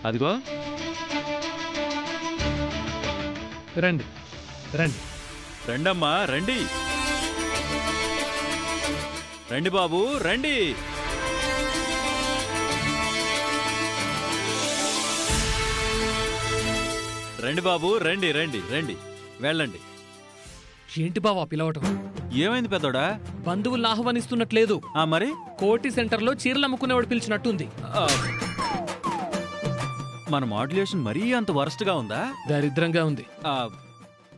అదిగో రండి రండి రండమ్మా రండి రండి బాబు రండి. రండి బాబు రండి రండి రండి వెళ్ళండి. ఏంటి బావా పిలవటం? ఏమైంది పెద్దోడా? బంధువులను ఆహ్వానిస్తున్నట్లేదు. మరి కోటి సెంటర్లో చీరలు అమ్ముకునేవాడు పిలిచినట్టుంది. మన మాడ్యులేషన్ మరీ అంత వరస్ట్గా ఉందా? దరిద్రంగా ఉంది.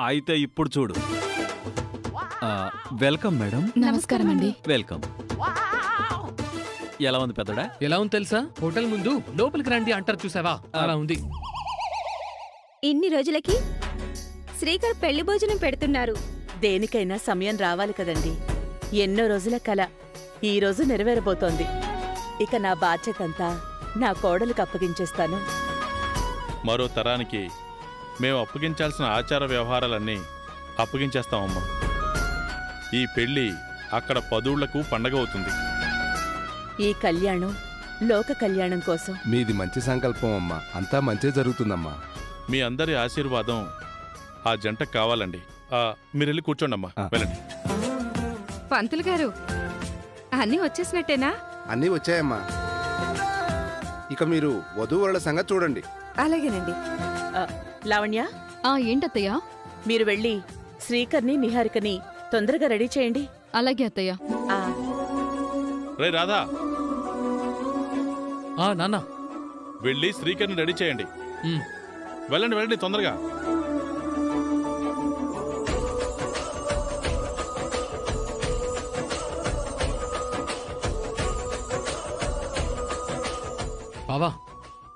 అయితే ఇప్పుడు చూడు. Welcome madam. నమస్కారం అండి. వెల్కమ్. ఎలా ఉంది పెద్దడా? ఎలా ఉంది తెలుసా? హోటల్ ముందు లోపలికి రండి అంటారు చూసావా, అలా ఉంది. ఇన్ని రోజులకి శ్రీకర్ పెళ్లి భోజనం పెడుతున్నారు. దేనికైనా సమయం రావాలి కదండి. ఎన్నో రోజుల కల ఈ రోజు నెరవేరబోతోంది. ఇక నా బాధ్యతంతా నా కోడలికి అప్పగించేస్తాను. మరో తరానికి మేము అప్పగించాల్సిన ఆచార వ్యవహారాలన్నీ అప్పగించేస్తామమ్మా. ఈ పెళ్లి అక్కడ పదుళ్లకు పండగ అవుతుంది. ఈ కళ్యాణం లోక కళ్యాణం కోసం. మీది మంచి సంకల్పం అమ్మా. అంతా మంచి జరుగుతుందమ్మా. మీ అందరి ఆశీర్వాదం ఆ జంటకు కావాలండి. మీరెళ్ళి కూర్చోండమ్మా, వెళ్ళండి. పంతులు గారు అన్నీ వచ్చేసినట్టేనా? అన్నీ వచ్చాయమ్మా. ఇక మీరు వధూవరుల సంగతి చూడండి. అలాగేనండి. లావణ్య, ఏంటత్తయ్యా? మీరు వెళ్ళి శ్రీకర్ని నిహారికని తొందరగా రెడీ చేయండి. అలాగే అత్తయ్య. రే రాధా, నాన్న వెళ్ళి శ్రీకర్ని రెడీ చేయండి. వెళ్ళండి వెళ్ళండి తొందరగా. బావా,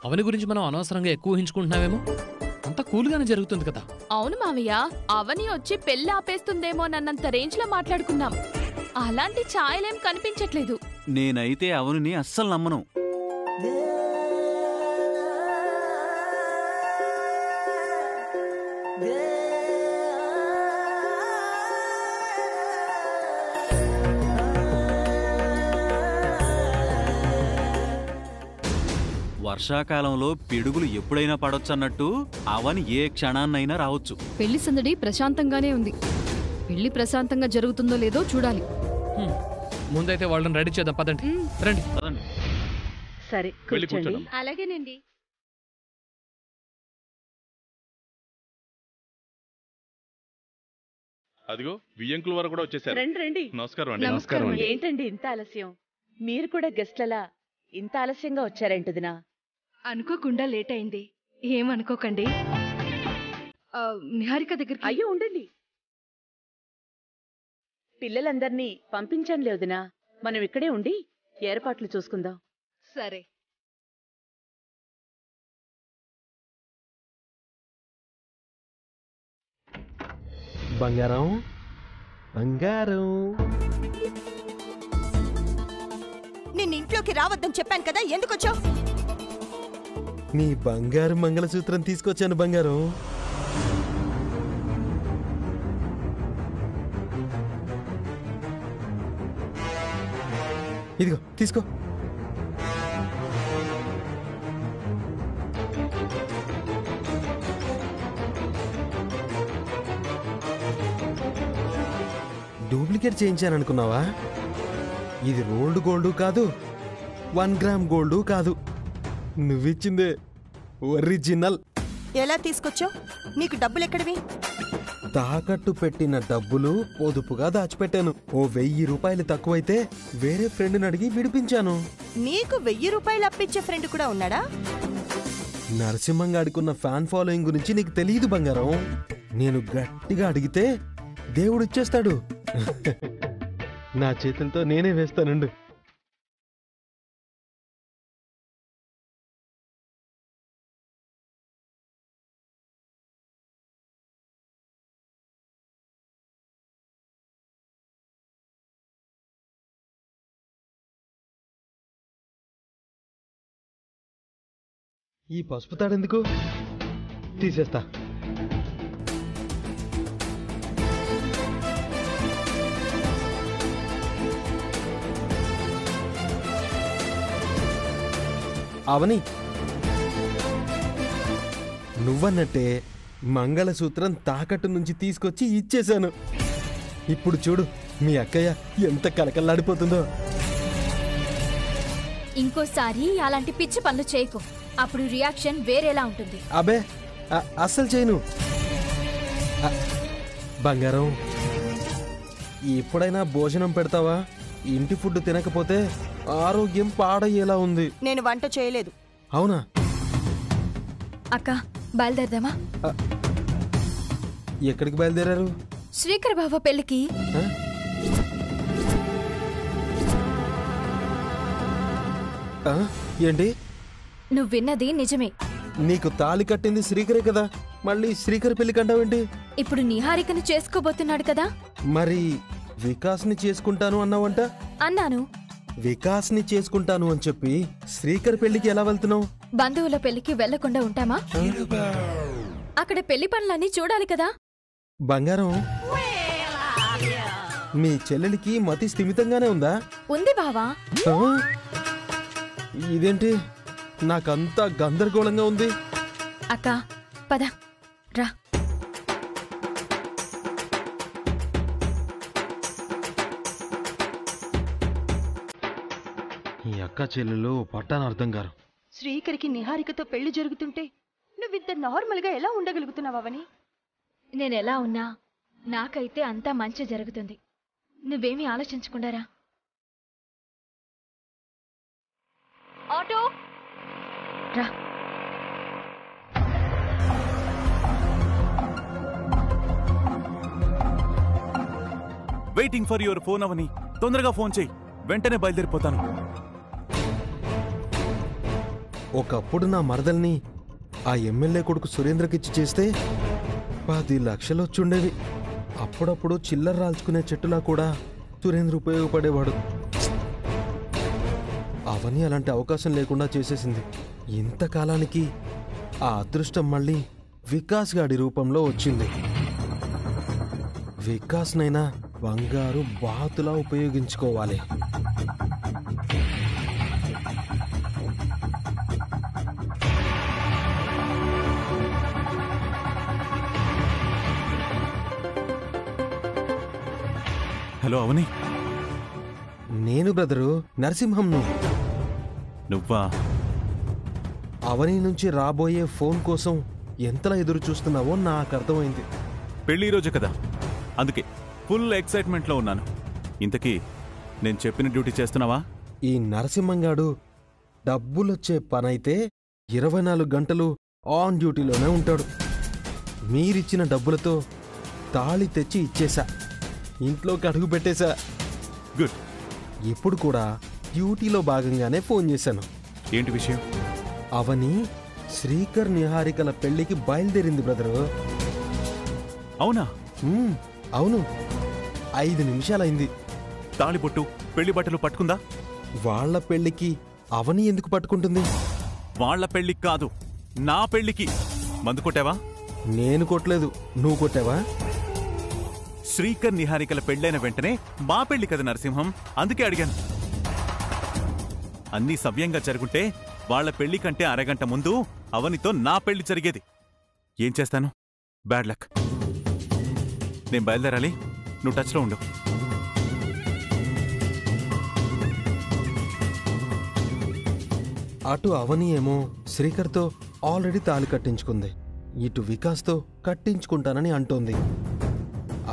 అవని గురించి మనం అనవసరంగా ఎక్కువ ఊహించుకుంటున్నావేమో. అంతా కూల్గానే జరుగుతుంది కదా. అవును మావయ్య, అవని వచ్చి పెళ్లి ఆపేస్తుందేమోనన్నంత రేంజ్ లో మాట్లాడుకున్నాం. అలాంటి ఛాయలేం కనిపించట్లేదు. నేనైతే అవనిని అస్సలు నమ్మను. వర్షాకాలంలో పిడుగులు ఎప్పుడైనా పడొచ్చన్నట్టు అవని ఏ క్షణాన్నైనా రావచ్చు. పెళ్లి సందడి ప్రశాంతంగానే ఉంది. పెళ్లి ప్రశాంతంగా జరుగుతుందో లేదో చూడాలి. ముందైతే వాళ్ళని రెడీ చేద్దాం. పదండి రండి. సరే కూర్చోండి. అలాగేనండి. అదిగో వియ్యంకుల వారు కూడా వచ్చేసారు. రండి రండి. నమస్కారం అండి. నమస్కారం అండి. ఏంటండి ఇంత ఆలస్యం? మీరు కూడా గెస్ట్లలా ఇంత ఆలస్యంగా వచ్చారేంటిదినా? అనుకోకుండా లేట్ అయింది, ఏమనుకోకండి. నిహారిక దగ్గరికి. అయ్యో ఉండండి, పిల్లలందర్నీ పంపించాను లేదునా. మనం ఇక్కడే ఉండి ఏర్పాట్లు చూసుకుందాం. సరే. బంగారం బంగారం, నిన్నింట్లోకి రావద్దని చెప్పాను కదా, ఎందుకొచ్చావు? నీ బంగారు మంగళసూత్రం తీసుకొచ్చాను బంగారం. ఇదిగో తీసుకో. డూప్లికేట్ చేయించాననుకున్నావా? ఇది రోల్డ్ గోల్డ్ కాదు, 1 గ్రామ్ గోల్డ్ కాదు, నువ్విచ్చిందే ఒరిజినల్. ఎలా తీసుకొచ్చావు? నీకు డబ్బులు ఎక్కడివి? తాకట్టు పెట్టిన డబ్బులు పొదుపుగా దాచిపెట్టాను. ఓ 1000 రూపాయలు తక్కువైతే వేరే ఫ్రెండ్ని అడిగి విడిపించాను. నీకు 1000 రూపాయలు అప్పించే ఫ్రెండ్ కూడా ఉన్నాడా? నరసింహంగాడికున్న ఫ్యాన్ ఫాలోయింగ్ గురించి నీకు తెలియదు బంగారం. నేను గట్టిగా అడిగితే దేవుడిచ్చేస్తాడు. నా చేతులతో నేనే వేస్తానండు. ఈ పసుపు తాడెందుకు? తీసేస్తా. అవని నువ్వన్నట్టే మంగళసూత్రం తాకట్టు నుంచి తీసుకొచ్చి ఇచ్చేశాను. ఇప్పుడు చూడు మీ అక్కయ్య ఎంత కలకల్లాడిపోతుందో. ఇంకోసారి అలాంటి పిచ్చి పనులు చేయకు, అప్పుడు రియాక్షన్ వేరేలా ఉంటుంది. అబే అస్సలు చేయను. బంగారం, ఎప్పుడైనా భోజనం పెడతావా? ఇంటి ఫుడ్ తినకపోతే ఆరోగ్యం పాడయ్యేలా ఉంది. నేను వంట చేయలేదు. అవునా? అక్క బయలుదేరదామా? ఎక్కడికి బయలుదేరారు? శ్రీకర్ బావ పెళ్లికి. ఏంటి? నువ్వు విన్నది నిజమే. నీకు తాళి కట్టింది శ్రీకరే కదా, మళ్ళీ శ్రీకర్ పెళ్లి కంటావేంటి? ఇప్పుడు నిహారికను చేసుకోబోతున్నాడు కదా. మరి వికాస్ని చేసుకుంటాను అన్నావంట? అన్నాను. వికాస్ని చేసుకుంటాను అని చెప్పి శ్రీకర్ పెళ్లికి ఎలా వెళ్తున్నావు? బంధువుల పెళ్లికి వెళ్లకుండా ఉంటామా? అక్కడ పెళ్లి పనులన్నీ చూడాలి కదా. బంగారం, మీ చెల్లెలికి మతి స్థిమితంగానే ఉందా? ఉంది బావా. ఇదేంటి నాకంతా గందరగోళంగా ఉంది. అక్క పద రా. ఈ అక్క చెల్లెలు పట్టాన అర్థం గారు. శ్రీకరికి నిహారికతో పెళ్లి జరుగుతుంటే నువ్వింత నార్మల్గా ఎలా ఉండగలుగుతున్నావని? నేనెలా ఉన్నా నాకైతే అంతా మంచి జరుగుతుంది. నువ్వేమీ ఆలోచించకుండారా. ఆటో రా. వెయిటింగ్ ఫర్ యువర్ ఫోన్ అవని. తొందరగా ఫోన్ చెయ్యి, వెంటనే బయలుదేరిపోతాను. ఒకప్పుడు నా మరదల్ని ఆ ఎమ్మెల్యే కొడుకు సురేంద్రకిచ్చి చేస్తే 10 లక్షలు వచ్చుండేవి. అప్పుడప్పుడు చిల్లర రాల్చుకునే చెట్టులా కూడా సురేంద్ర ఉపయోగపడేవాడు. అవని అలాంటి అవకాశం లేకుండా చేసేసింది. ఇంతకాలానికి ఆ అదృష్టం మళ్ళీ వికాస్ గాడి రూపంలో వచ్చింది. వికాస్నైనా బంగారు బాతులా ఉపయోగించుకోవాలి. హలో అవని. నేను బ్రదరు నరసింహంను. నువ్వా? అవని నుంచి రాబోయే ఫోన్ కోసం ఎంతలా ఎదురు చూస్తున్నావో నాకు అర్థమైంది. పెళ్లి రోజు కదా, అందుకే ఫుల్ ఎక్సైట్మెంట్లో ఉన్నాను. ఇంతకీ నేను చెప్పిన డ్యూటీ చేస్తున్నావా? ఈ నరసింహంగాడు డబ్బులొచ్చే పనైతే 24 గంటలు ఆన్ డ్యూటీలోనే ఉంటాడు. మీరిచ్చిన డబ్బులతో తాళి తెచ్చి ఇచ్చేశా, ఇంట్లోకి అడుగు పెట్టేశా. గుడ్. ఇప్పుడు కూడా డ్యూటీలో భాగంగానే ఫోన్ చేశాను. ఏంటి విషయం? అవని శ్రీకర్ నిహారికల పెళ్లికి బయలుదేరింది బ్రదరు. అవునా? అవును, 5 నిమిషాలైంది. తాళిబొట్టు పెళ్లి బట్టలు పట్టుకుందా? వాళ్ల పెళ్లికి అవని ఎందుకు పట్టుకుంటుంది? వాళ్ల పెళ్లికి కాదు, నా పెళ్లికి. మందు కొట్టావా? నేను కొట్టలేదు, నువ్వు కొట్టావా? శ్రీకర్ నిహారికల పెళ్లైన వెంటనే మా పెళ్లి కదా నరసింహం, అందుకే అడిగాను. అన్నీ సవ్యంగా జరుగుంటే వాళ్ల పెళ్లి కంటే అరగంట ముందు అవనితో నా పెళ్లి జరిగేది. ఏం చేస్తాను? Bad luck. నేను బయలుదేరాలి, నువ్వు టచ్లో ఉండు. అటు అవని ఏమో శ్రీకర్తో ఆల్రెడీ తాళి కట్టించుకుంది, ఇటు వికాస్తో కట్టించుకుంటానని అంటోంది.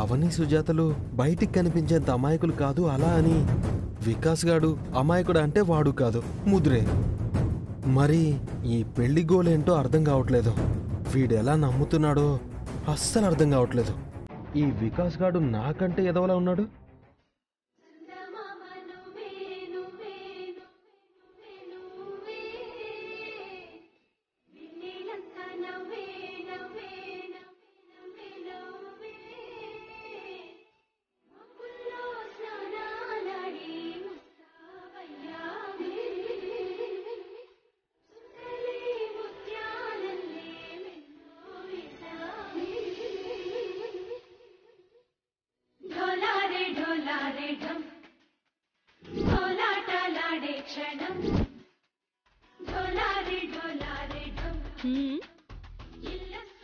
అవని సుజాతలు బయటికి కనిపించేంత అమాయకులు కాదు, అలా అని వికాస్ గాడు అమాయకుడు అంటే వాడు కాదు, ముద్రే. మరి ఈ పెళ్లి గోలేంటో అర్థం కావట్లేదు. వీడెలా నమ్ముతున్నాడో అస్సలు అర్థం కావట్లేదు. ఈ వికాస్ గాడు నాకంటే ఎదవలా ఉన్నాడు.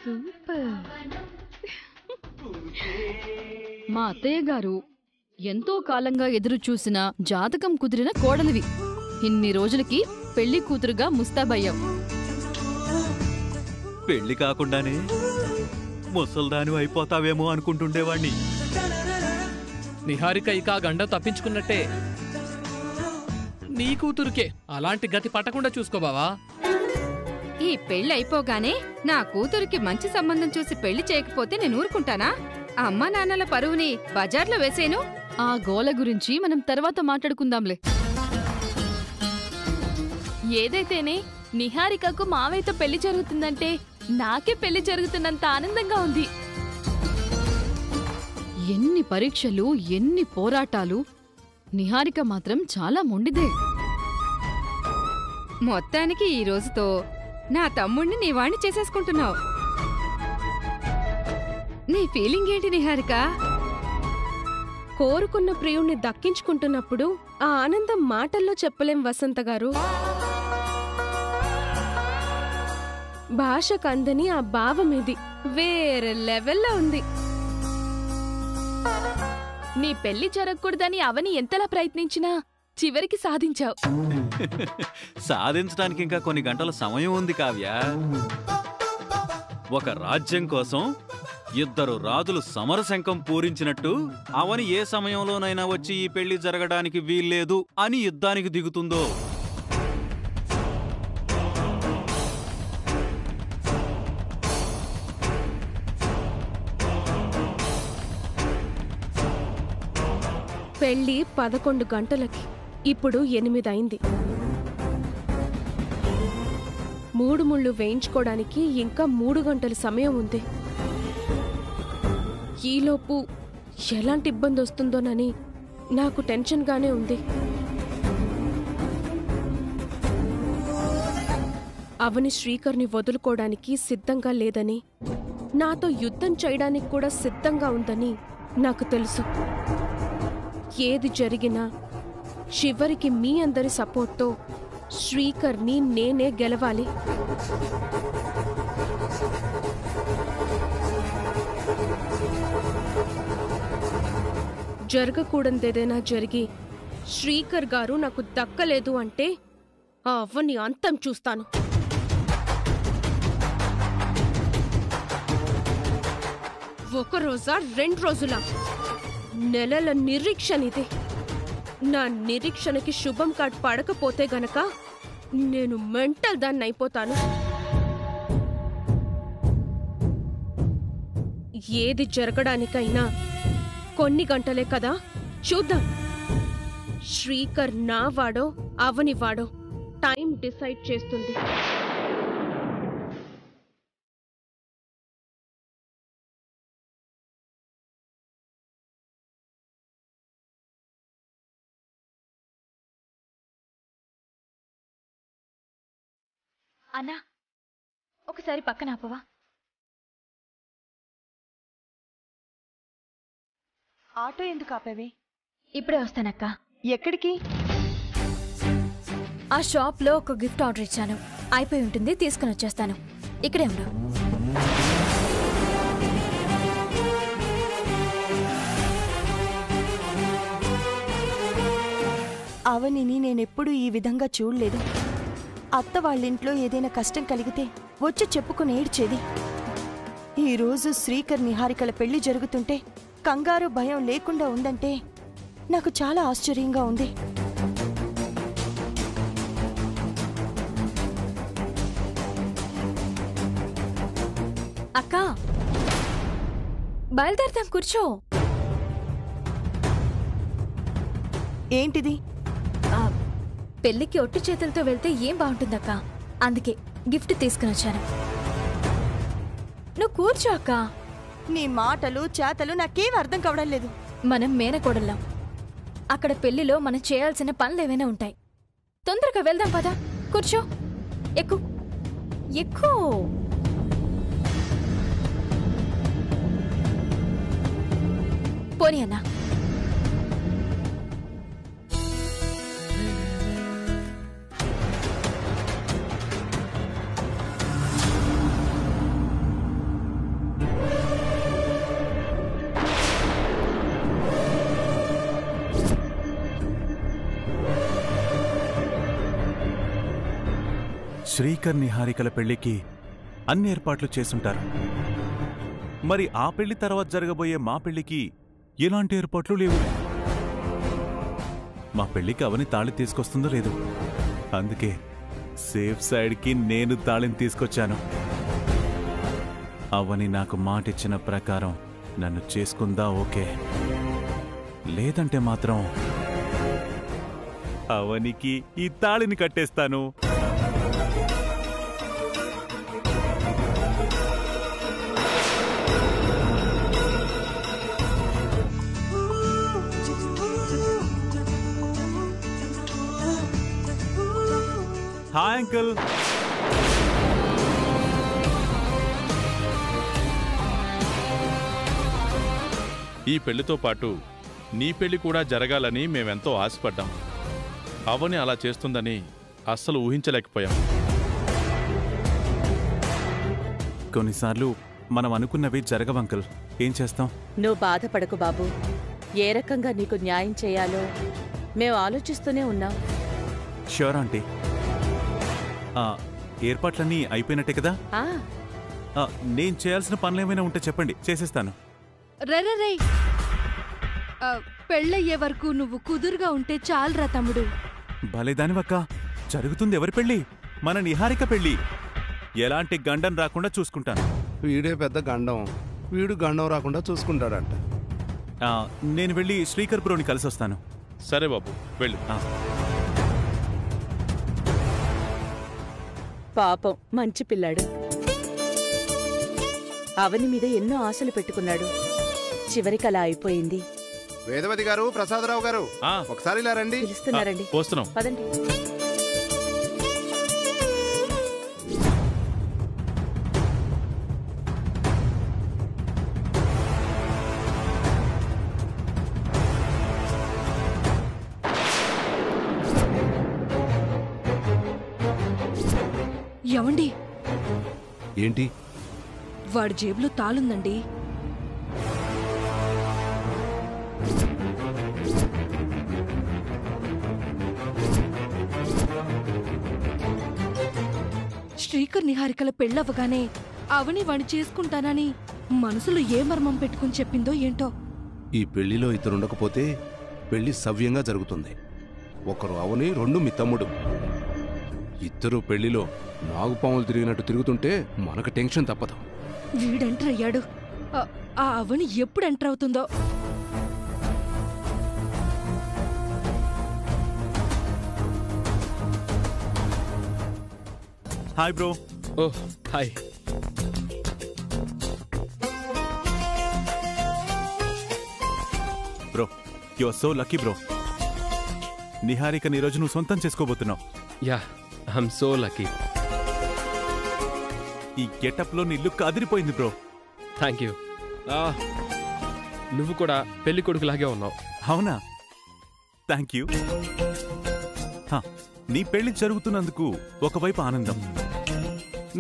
సూపర్. మా అత్తయ్య గారు ఎంతో కాలంగా ఎదురు చూసిన జాతకం కుదిరిన కోడలివి. ఇన్ని రోజులకి పెళ్లి కూతురుగా ముస్తాబయ్యాం. పెళ్లి కాకుండానే ముసల్దాని అయిపోతావేమో అనుకుంటుండేవాణ్ణి. నిహారిక ఇక ఆ గండం తప్పించుకున్నట్టే. నీ కూతురుకే అలాంటి గతి పట్టకుండా చూసుకో బావా. ఈ పెళ్లి అయిపోగానే నా కూతురికి మంచి సంబంధం చూసి పెళ్లి చేయకపోతే నేను ఊరుకుంటానా? అమ్మా నాన్నల పరువుని బజార్లో వేసేను. ఆ గోల గురించి మనం తర్వాత మాట్లాడుకుందాంలే. ఏదైతేనే నిహారికకు మావయ్యతో పెళ్లి జరుగుతుందంటే నాకే పెళ్లి జరుగుతున్నంత ఆనందంగా ఉంది. ఎన్ని పరీక్షలు, ఎన్ని పోరాటాలు. నిహారిక మాత్రం చాలా మొండిదే. మొత్తానికి ఈ రోజుతో నా తమ్ముణ్ణి నీ వాణ్ణి చేసేసుకుంటున్నావు. నీ ఫీలింగ్ ఏంటి నిహారిక? కోరుకున్న ప్రియుణ్ణి దక్కించుకుంటున్నప్పుడు ఆ ఆనందం మాటల్లో చెప్పలేం వసంత గారు. భాషకందని ఆ భావమిది వేరే లెవెల్లో ఉంది. నీ పెళ్లి జరగకూడదని అవని ఎంతలా ప్రయత్నించినా చివరికి సాధించావు. సాధించడానికి ఇంకా కొన్ని గంటల సమయం ఉంది కావ్య. ఒక రాజ్యం కోసం ఇద్దరు రాజులు సమరశంఖం పూరించినట్టు అవని ఏ సమయంలోనైనా వచ్చి ఈ పెళ్లి జరగడానికి వీల్లేదు అని యుద్ధానికి దిగుతుందో. పెళ్లి 11 గంటలకి, ఇప్పుడు 8 అయింది. 3 ముళ్ళు వేయించుకోవడానికి ఇంకా 3 గంటల సమయం ఉంది. ఈలోపు ఎలాంటి ఇబ్బంది వస్తుందోనని నాకు టెన్షన్గానే ఉంది. అవని శ్రీకర్ని వదులుకోవడానికి సిద్ధంగా లేదని, నాతో యుద్ధం చేయడానికి కూడా సిద్ధంగా ఉందని నాకు తెలుసు. ఏది జరిగినా చివరికి మీ అందరి సపోర్ట్తో శ్రీకర్ని నేనే గెలవాలి. జరగకూడదేదైనా జరిగి శ్రీకర్ గారు నాకు దక్కలేదు అంటే ఆ అవ్వని అంతం చూస్తాను. ఒక రోజా 2 రోజులా? నెలల నిరీక్షణ ఇది. నా నిరీక్షణకి శుభం కార్డ్ పడకపోతే గనక నేను మెంటల్ దాన్ని అయిపోతాను. ఏది జరగడానికైనా కొన్ని గంటలే కదా, చూద్దాం. శ్రీకర్ నా వాడో అవని వాడో టైం డిసైడ్ చేస్తుంది. అన్నా, ఒకసారి పక్కన ఆపవా? ఆటో ఎందుకు ఆపేవి? ఇప్పుడే వస్తానక్క. ఎక్కడికి? ఆ షాప్లో ఒక గిఫ్ట్ ఆర్డర్ ఇచ్చాను, అయిపోయి ఉంటుంది, తీసుకుని వచ్చేస్తాను. ఇక్కడే ఉండు. అవనిని నేనెప్పుడూ ఈ విధంగా చూడలేదు. అత్త వాళ్ళింట్లో ఏదైనా కష్టం కలిగితే వచ్చి చెప్పుకుని ఏడ్చేది. ఈరోజు శ్రీకర్ నిహారికల పెళ్లి జరుగుతుంటే కంగారు భయం లేకుండా ఉందంటే నాకు చాలా ఆశ్చర్యంగా ఉంది. అక్క, బయలుదేరతాం, కూర్చో. ఏంటిది? పెళ్లికి ఒట్టి చేతులతో వెళ్తే ఏం బాగుంటుందక్క, అందుకే గిఫ్ట్ తీసుకుని వచ్చాను. నువ్వు కూర్చో అక్క. నీ మాటలు చేతలు నాకేం అర్థం కావడం లేదు. మనం మేనకోడళ్ళం. అక్కడ పెళ్లిలో మనం చేయాల్సిన పనులు ఏమైనా ఉంటాయి. తొందరగా వెళ్దాం పదా. కూర్చో, ఎక్కు ఎక్కు. పోనీ అన్నా. శ్రీకర్ నిహారికల పెళ్లికి అన్ని ఏర్పాట్లు చేసుంటారు. మరి ఆ పెళ్లి తర్వాత జరగబోయే మా పెళ్లికి ఎలాంటి ఏర్పాట్లు లేవు. మా పెళ్లికి అవని తాళి తీసుకొస్తుందో లేదు. అందుకే సేఫ్ సైడ్కి నేను తాళిని తీసుకొచ్చాను. అవని నాకు మాటిచ్చిన ప్రకారం నన్ను చేసుకుందా ఓకే, లేదంటే మాత్రం అవనికి ఈ తాళిని కట్టేస్తాను. Hi uncle. ఈ పెళ్లితో పాటు నీ పెళ్లి కూడా జరగాలని మేమెంతో ఆశపడ్డాం. అవని అలా చేస్తుందని అస్సలు ఊహించలేకపోయాం. కొన్నిసార్లు మనం అనుకున్నవి జరగవంకుల్. ఏం చేస్తాం? నువ్వు బాధపడకు బాబు. ఏ రకంగా నీకు న్యాయం చేయాలో మేము ఆలోచిస్తూనే ఉన్నాం. Sure aunty. ఏర్పాట్లన్నీ అయిపోయినట్టే కదా? నేను చేయాల్సిన పనులేమైనా ఉంటే చెప్పండి, చేసేస్తాను. రే పెళ్ళయ్యే వరకు నువ్వు కుదురుగా ఉంటే చాలరా తమ్ముడు. భలేదానివక్క. జరుగుతుంది ఎవరి పెళ్ళి? మన నిహారిక పెళ్ళి. ఎలాంటి గండం రాకుండా చూసుకుంటాను. వీడే పెద్ద గండం. వీడు గండం రాకుండా చూసుకుంటాడంట. నేను వెళ్ళి శ్రీకర్ బ్రోని కలిసి వస్తాను. సరే బాబు, వెళ్ళు. పాపం మంచి పిల్లాడు. అవని మీద ఎన్నో ఆశలు పెట్టుకున్నాడు. చివరికి అలా అయిపోయింది. వేదవతి గారు, ప్రసాదరావు గారు, ఒకసారి ఇలా రండి. పిలుస్తున్నారండి. పదండి. ఎవండి? ఏంటి? వాడి జేబులో తాళుందండి. శ్రీకర్ నిహారికల పెళ్ళవగానే అవని వాణ్ణి చేసుకుంటానని మనసులో ఏ మర్మం పెట్టుకుని చెప్పిందో ఏంటో. ఈ పెళ్లిలో ఇద్దరుండకపోతే పెళ్లి సవ్యంగా జరుగుతుంది. ఒకరు అవని, రెండు మీ తమ్ముడు. ఇద్దరు పెళ్లిలో నాగుపాములు తిరిగినట్టు తిరుగుతుంటే మనకు టెన్షన్ తప్పదు. వీడెంటర్ అయ్యాడు. ఆ అవని ఎప్పుడు ఎంటర్ అవుతుందో. Hi bro. Oh hi. Bro, you are so lucky bro. నిహారికని ఈరోజు నువ్వు సొంతం చేసుకోబోతున్నావు. Yeah, I'm so lucky. ఈ గెటప్లో నీ లుక్ అదిరిపోయింది బ్రో. Thank you. నువ్వు కూడా పెళ్లి కొడుకులాగే ఉన్నావు. అవునా? Thank you. నీ పెళ్లి జరుగుతున్నందుకు ఒకవైపు ఆనందం,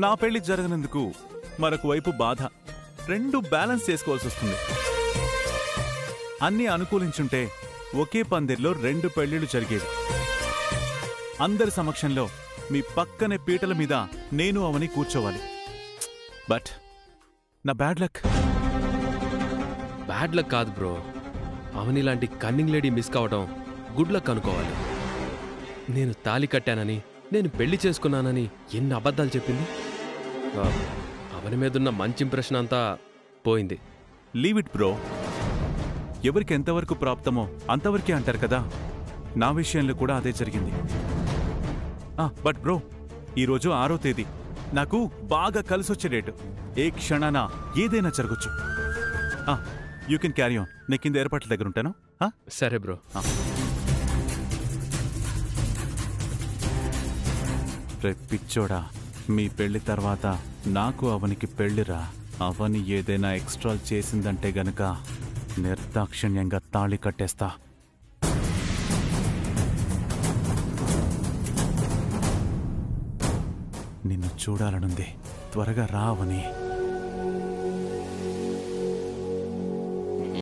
నా పెళ్లి జరగనందుకు మరొక వైపు బాధ. రెండు బ్యాలెన్స్ చేసుకోవాల్సి వస్తుంది. అన్నీ అనుకూలించుంటే ఒకే పందిర్లో రెండు పెళ్లిళ్ళు జరిగేవి. అందరి సమక్షంలో మీ పక్కనే పీటల మీద నేను అవని కూర్చోవాలి. బట్ నా బ్యాడ్ లక్. బ్యాడ్ లక్ కాదు బ్రో. అవని లాంటి కన్నింగ్ లేడీ మిస్ కావడం గుడ్ లక్ అనుకోవాలి. నేను తాళి కట్టానని, నేను పెళ్లి చేసుకున్నానని ఎన్ని అబద్ధాలు చెప్పింది. అవని మీదున్న మంచి ఇంప్రెషన్ అంతా పోయింది. Leave it bro. ఎవరికి ఎంతవరకు ప్రాప్తమో అంతవరకే అంటారు కదా. నా విషయంలో కూడా అదే జరిగింది. బట్ బ్రో, ఈరోజు 6వ తేదీ. నాకు బాగా కలిసొచ్చే డేటు. ఏ క్షణాన ఏదైనా జరగచ్చు. You can carry on. నేను కింద ఏర్పాట్ల దగ్గర ఉంటాను. సరే బ్రో. రేపు పిచ్చోడా, మీ పెళ్లి తర్వాత నాకు అవనికి పెళ్లిరా. అవని ఏదైనా ఎక్స్ట్రా చేసిందంటే గనక నిర్దాక్షిణ్యంగా తాళి కట్టేస్తా. నిన్ను చూడాలనుంది. త్వరగా రా అవని.